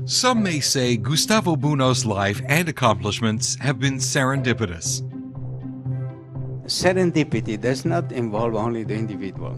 Some may say Gustavo Bounous' life and accomplishments have been serendipitous. Serendipity does not involve only the individual.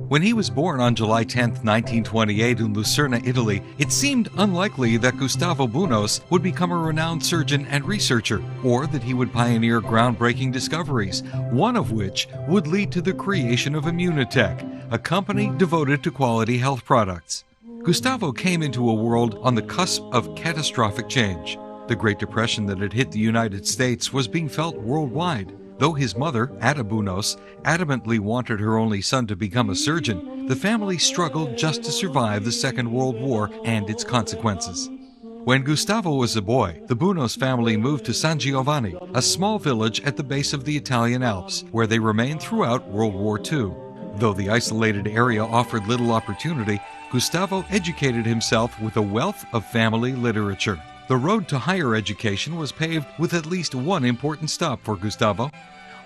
When he was born on July 10, 1928 in Lucerna, Italy, it seemed unlikely that Gustavo Bounous would become a renowned surgeon and researcher, or that he would pioneer groundbreaking discoveries, one of which would lead to the creation of Immunotech, a company devoted to quality health products. Gustavo came into a world on the cusp of catastrophic change. The Great Depression that had hit the United States was being felt worldwide. Though his mother, Ada Bounous, adamantly wanted her only son to become a surgeon, the family struggled just to survive the Second World War and its consequences. When Gustavo was a boy, the Bounous family moved to San Giovanni, a small village at the base of the Italian Alps, where they remained throughout World War II. Though the isolated area offered little opportunity, Gustavo educated himself with a wealth of family literature. The road to higher education was paved with at least one important stop for Gustavo.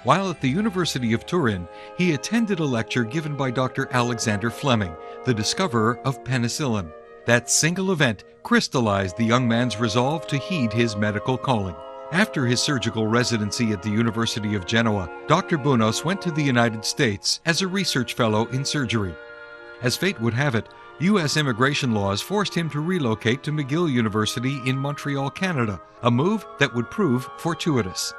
While at the University of Turin, he attended a lecture given by Dr. Alexander Fleming, the discoverer of penicillin. That single event crystallized the young man's resolve to heed his medical calling. After his surgical residency at the University of Genoa, Dr. Bounous went to the United States as a research fellow in surgery. As fate would have it, U.S. immigration laws forced him to relocate to McGill University in Montreal, Canada, a move that would prove fortuitous.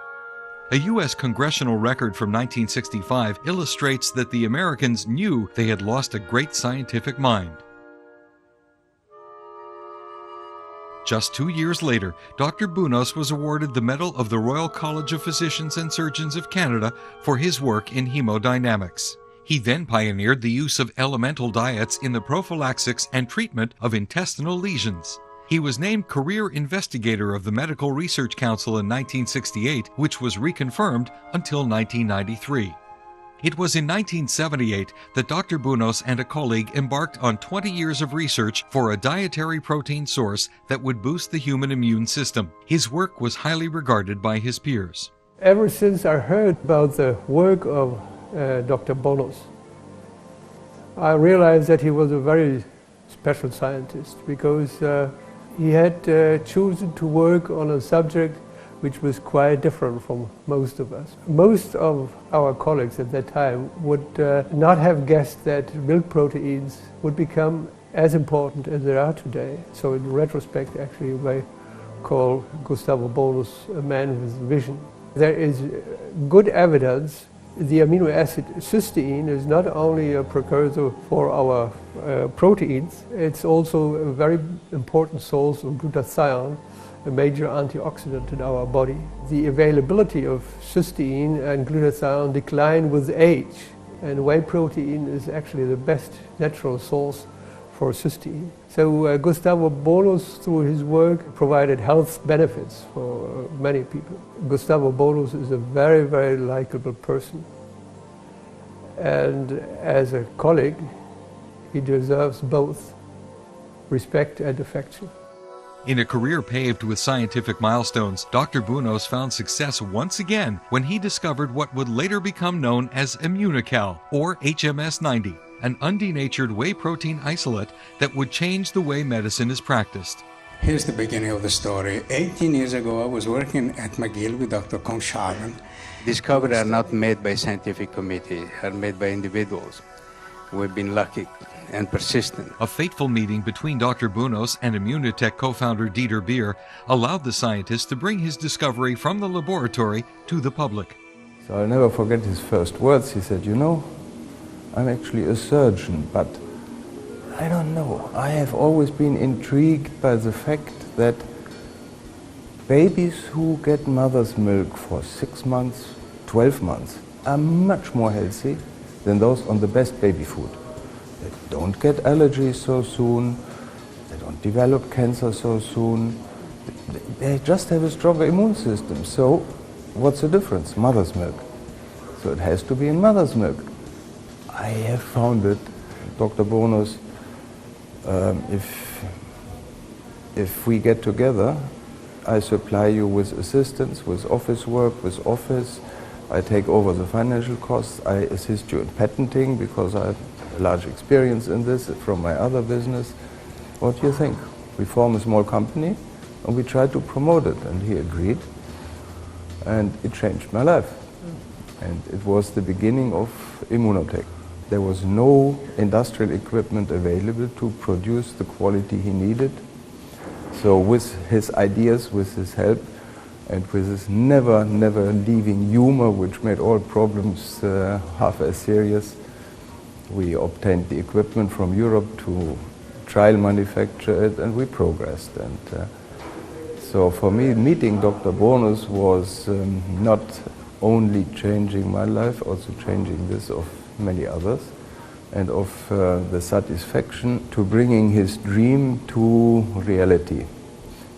A U.S. congressional record from 1965 illustrates that the Americans knew they had lost a great scientific mind. Just 2 years later, Dr. Bounous was awarded the Medal of the Royal College of Physicians and Surgeons of Canada for his work in hemodynamics. He then pioneered the use of elemental diets in the prophylaxis and treatment of intestinal lesions. He was named Career Investigator of the Medical Research Council in 1968, which was reconfirmed until 1993. It was in 1978 that Dr. Bounous and a colleague embarked on 20 years of research for a dietary protein source that would boost the human immune system. His work was highly regarded by his peers. Ever since I heard about the work of Dr. Bounous, I realized that he was a very special scientist because he had chosen to work on a subject which was quite different from most of us. Most of our colleagues at that time would not have guessed that milk proteins would become as important as they are today. So in retrospect, actually, you may call Gustavo Bounous a man with vision. There is good evidence the amino acid cysteine is not only a precursor for our proteins, it's also a very important source of glutathione, a major antioxidant in our body. The availability of cysteine and glutathione decline with age, and whey protein is actually the best natural source for cysteine. So Gustavo Bounous, through his work, provided health benefits for many people. Gustavo Bounous is a very, very likable person. And as a colleague, he deserves both respect and affection. In a career paved with scientific milestones, Dr. Bounous found success once again when he discovered what would later become known as Immunical, or HMS-90, an undenatured whey protein isolate that would change the way medicine is practiced. Here's the beginning of the story. 18 years ago, I was working at McGill with Dr. Conshaven. Discoveries are not made by scientific committee, are made by individuals. We've been lucky and persistent. A fateful meeting between Dr. Bounous and Immunotech co-founder Dieter Beer allowed the scientist to bring his discovery from the laboratory to the public. So I'll never forget his first words. He said, "You know, I'm actually a surgeon, but I don't know. I have always been intrigued by the fact that babies who get mother's milk for 6 months, 12 months, are much more healthy than those on the best baby food. They don't get allergies so soon, they don't develop cancer so soon, they just have a stronger immune system. So what's the difference? Mother's milk. So it has to be in mother's milk." I have found it, Dr. Bounous, if we get together, I supply you with assistance, with office work, with office. I take over the financial costs. I assist you in patenting because I have a large experience in this from my other business. What do you think? We form a small company and we try to promote it, and he agreed, and it changed my life. And it was the beginning of immunotech. There was no industrial equipment available to produce the quality he needed. So with his ideas, with his help, and with his never leaving humor, which made all problems half as serious, we obtained the equipment from Europe to trial manufacture it, and we progressed. And so for me, meeting Dr. Bounous was not only changing my life, also changing this of many others, and of the satisfaction to bringing his dream to reality.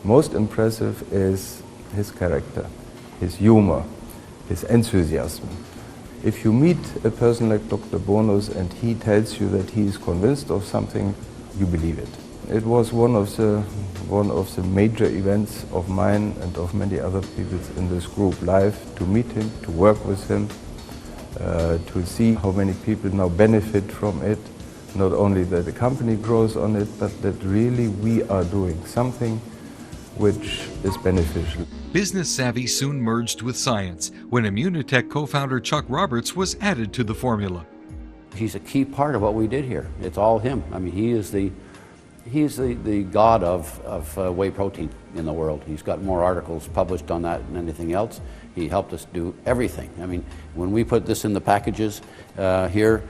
Most impressive is his character, his humor, his enthusiasm. If you meet a person like Dr. Bounous and he tells you that he is convinced of something, you believe it. It was one of the major events of mine and of many other people in this group live, to meet him, to work with him, to see how many people now benefit from it. Not only that the company grows on it, but that really we are doing something which is beneficial. Business savvy soon merged with science when Immunotech co-founder Chuck Roberts was added to the formula. He's a key part of what we did here. It's all him. I mean, he is the god of whey protein in the world. He's got more articles published on that than anything else. He helped us do everything. I mean, when we put this in the packages here,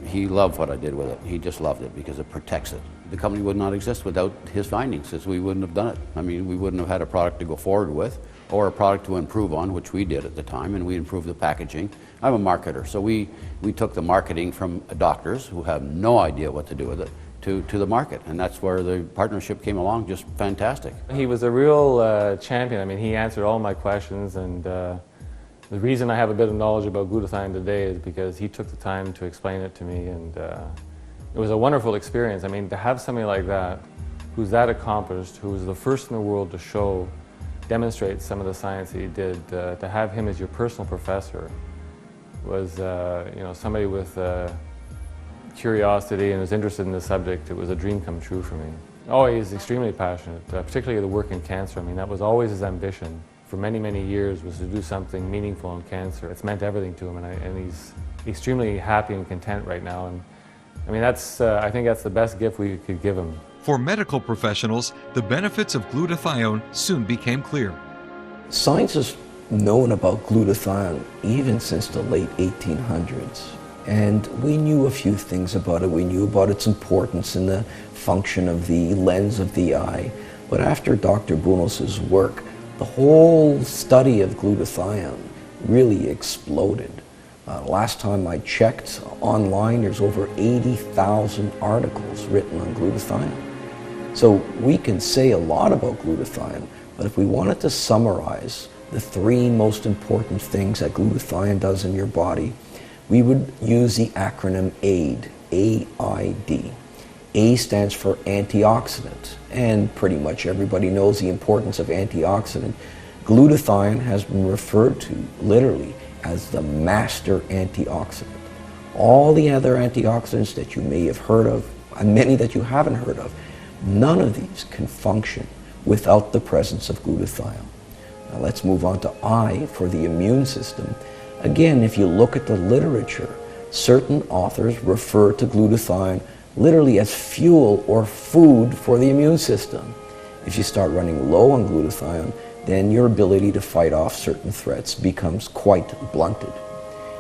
he loved what I did with it. He just loved it because it protects it. The company would not exist without his findings, as we wouldn't have done it. I mean, we wouldn't have had a product to go forward with, or a product to improve on, which we did at the time, and we improved the packaging. I'm a marketer, so we took the marketing from doctors who have no idea what to do with it to the market, and that's where the partnership came along, just fantastic. He was a real champion. I mean, he answered all my questions, and the reason I have a bit of knowledge about glutathione today is because he took the time to explain it to me, and it was a wonderful experience. I mean, to have somebody like that, who's that accomplished, who was the first in the world to demonstrate some of the science that he did, to have him as your personal professor was, somebody with curiosity and was interested in the subject. It was a dream come true for me. Oh, he's extremely passionate, particularly the work in cancer. I mean, that was always his ambition for many, many years, was to do something meaningful in cancer. It's meant everything to him, and he's extremely happy and content right now. And I mean, I think that's the best gift we could give him. For medical professionals, the benefits of glutathione soon became clear. Science has known about glutathione even since the late 1800s. And we knew a few things about it. We knew about its importance in the function of the lens of the eye. But after Dr. Bounous' work, the whole study of glutathione really exploded. Last time I checked online, there's over 80,000 articles written on glutathione. So we can say a lot about glutathione, but if we wanted to summarize the three most important things that glutathione does in your body, we would use the acronym AID, A-I-D. A stands for antioxidant, and pretty much everybody knows the importance of antioxidant. Glutathione has been referred to literally as the master antioxidant. All the other antioxidants that you may have heard of, and many that you haven't heard of, none of these can function without the presence of glutathione. Now let's move on to I for the immune system. Again, if you look at the literature, certain authors refer to glutathione literally as fuel or food for the immune system. If you start running low on glutathione, then your ability to fight off certain threats becomes quite blunted.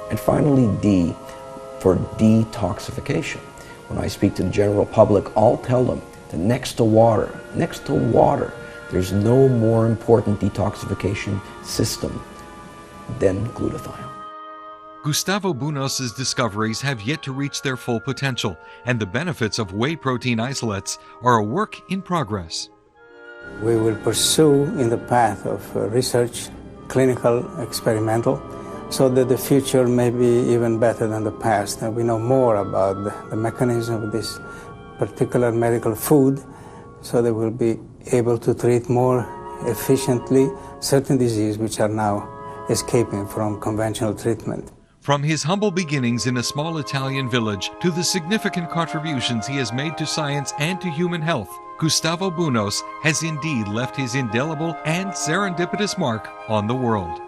And finally, D for detoxification. When I speak to the general public, I'll tell them that next to water, there's no more important detoxification system than glutathione. Gustavo Bounous' discoveries have yet to reach their full potential, and the benefits of whey protein isolates are a work in progress. We will pursue in the path of research, clinical, experimental, so that the future may be even better than the past. And we know more about the mechanism of this particular medical food, so that we'll be able to treat more efficiently certain diseases which are now escaping from conventional treatment. From his humble beginnings in a small Italian village to the significant contributions he has made to science and to human health, Gustavo Bounous has indeed left his indelible and serendipitous mark on the world.